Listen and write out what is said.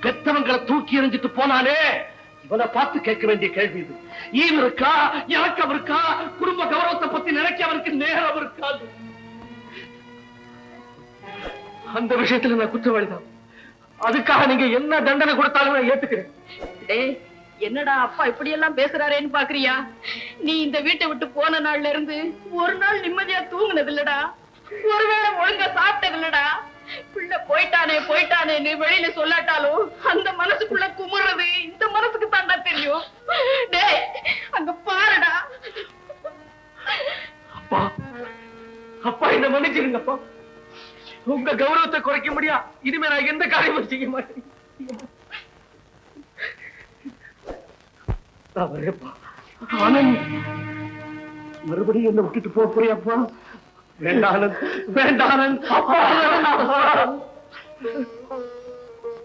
பெத்தவங்களை தூக்கி எறிஞ்சிட்டு போனாலே இவனை பார்த்து கேட்க வேண்டிய கேள்வி இது. ஈம் இருக்கா, இறக்கம் இருக்கா, குடும்ப கௌரவத்தை பத்தி நினைக்க அவருக்கு நேரம் இருக்காது. அந்த விஷயத்துல நான் குற்றவாளிதான். அதுக்காக நீங்க என்ன தண்டனை கொடுத்தாலும் நான் ஏத்துக்கிறேன். என்னடா அப்பா இப்படி எல்லாம் பேசுறாரேன்னு பாக்குறியா? நீ இந்த வீட்டை விட்டு போன நாள்ல இருந்து ஒரு நாள் நிம்மதியா தூங்குனது இல்லடா, ஒருவேளை ஒழுங்கா சாப்பிட்டது இல்லடா. பிள்ளை போயிட்டானேன்னு வெளியில சொல்லாட்டாலும் அந்த மனசுக்குள்ள குமுறது இந்த மனசுக்கு தாண்டா தெரியும். டேய் அங்க பாருடா. அப்பா அப்பா என்ன மன்னிச்சிருங்கப்பா. உங்க கௌரவத்தை குறைக்க முடியா இனிமே நான் எந்த காரியமும் செய்ய மாட்டேன். ஆனந்த் மறுபடியும் என்ன விட்டுட்டு போறியாப்பா? வேண்டானந்த் வேண்டானந்த்.